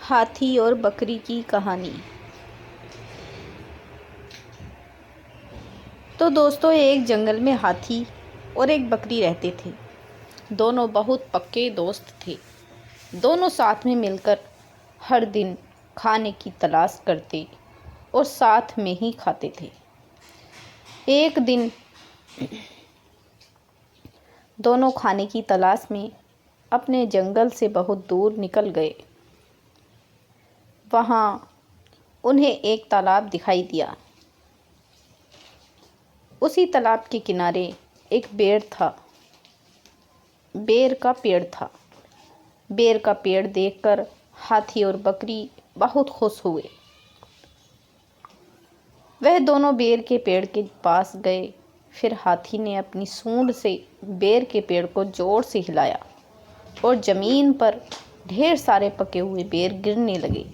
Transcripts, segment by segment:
हाथी और बकरी की कहानी। तो दोस्तों, एक जंगल में हाथी और एक बकरी रहते थे। दोनों बहुत पक्के दोस्त थे। दोनों साथ में मिलकर हर दिन खाने की तलाश करते और साथ में ही खाते थे। एक दिन दोनों खाने की तलाश में अपने जंगल से बहुत दूर निकल गए। वहाँ उन्हें एक तालाब दिखाई दिया। उसी तालाब के किनारे एक बेर था। बेर का पेड़ था। बेर का पेड़ देखकर हाथी और बकरी बहुत खुश हुए। वह दोनों बेर के पेड़ के पास गए। फिर हाथी ने अपनी सूंड से बेर के पेड़ को जोर से हिलाया और ज़मीन पर ढेर सारे पके हुए बेर गिरने लगे।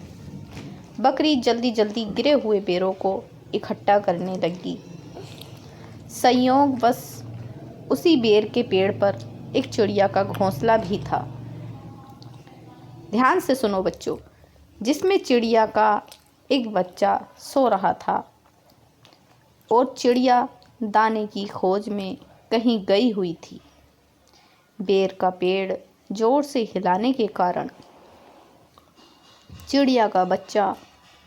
बकरी जल्दी जल्दी गिरे हुए बेरों को इकट्ठा करने लगी। संयोगवश उसी बेर के पेड़ पर एक चिड़िया का घोंसला भी था। ध्यान से सुनो बच्चों, जिसमें चिड़िया का एक बच्चा सो रहा था और चिड़िया दाने की खोज में कहीं गई हुई थी। बेर का पेड़ जोर से हिलाने के कारण चिड़िया का बच्चा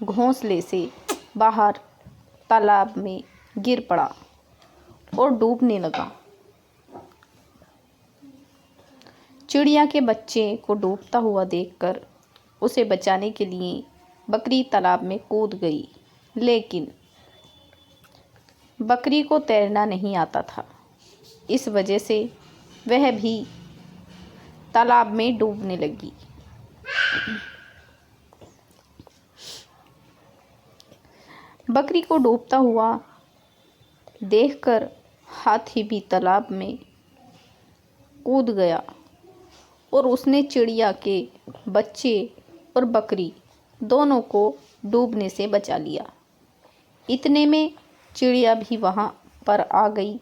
घोंसले से बाहर तालाब में गिर पड़ा और डूबने लगा। चिड़िया के बच्चे को डूबता हुआ देखकर उसे बचाने के लिए बकरी तालाब में कूद गई, लेकिन बकरी को तैरना नहीं आता था। इस वजह से वह भी तालाब में डूबने लगी। बकरी को डूबता हुआ देखकर हाथी भी तालाब में कूद गया और उसने चिड़िया के बच्चे और बकरी दोनों को डूबने से बचा लिया। इतने में चिड़िया भी वहाँ पर आ गई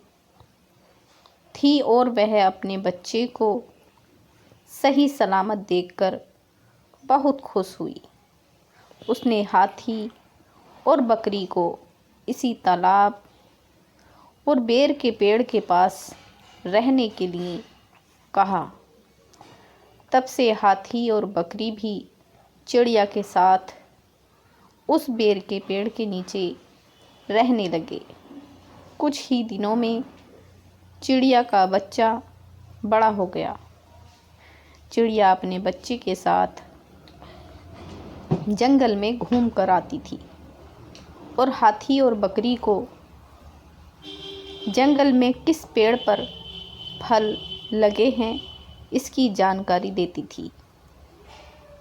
थी और वह अपने बच्चे को सही सलामत देखकर बहुत खुश हुई। उसने हाथी और बकरी को इसी तालाब और बेर के पेड़ के पास रहने के लिए कहा। तब से हाथी और बकरी भी चिड़िया के साथ उस बेर के पेड़ के नीचे रहने लगे। कुछ ही दिनों में चिड़िया का बच्चा बड़ा हो गया। चिड़िया अपने बच्चे के साथ जंगल में घूम कर आती थी और हाथी और बकरी को जंगल में किस पेड़ पर फल लगे हैं इसकी जानकारी देती थी।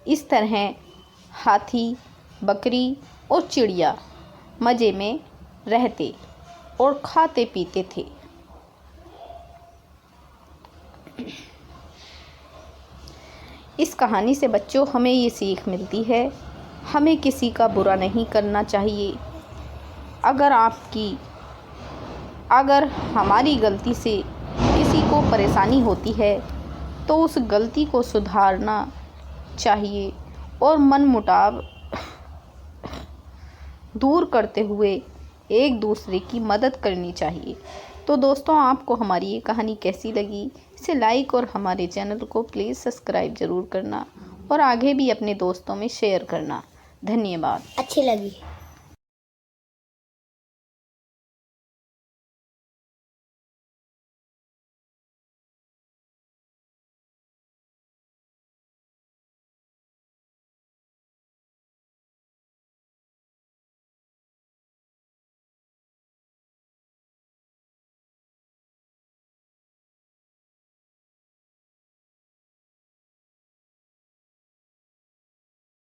इस तरह हाथी, बकरी और चिड़िया मज़े में रहते और खाते पीते थे। इस कहानी से बच्चों हमें ये सीख मिलती है, हमें किसी का बुरा नहीं करना चाहिए। अगर हमारी गलती से किसी को परेशानी होती है तो उस गलती को सुधारना चाहिए और मनमुटाव दूर करते हुए एक दूसरे की मदद करनी चाहिए। तो दोस्तों, आपको हमारी ये कहानी कैसी लगी? इसे लाइक और हमारे चैनल को प्लीज़ सब्सक्राइब ज़रूर करना और आगे भी अपने दोस्तों में शेयर करना। धन्यवाद। अच्छी लगी।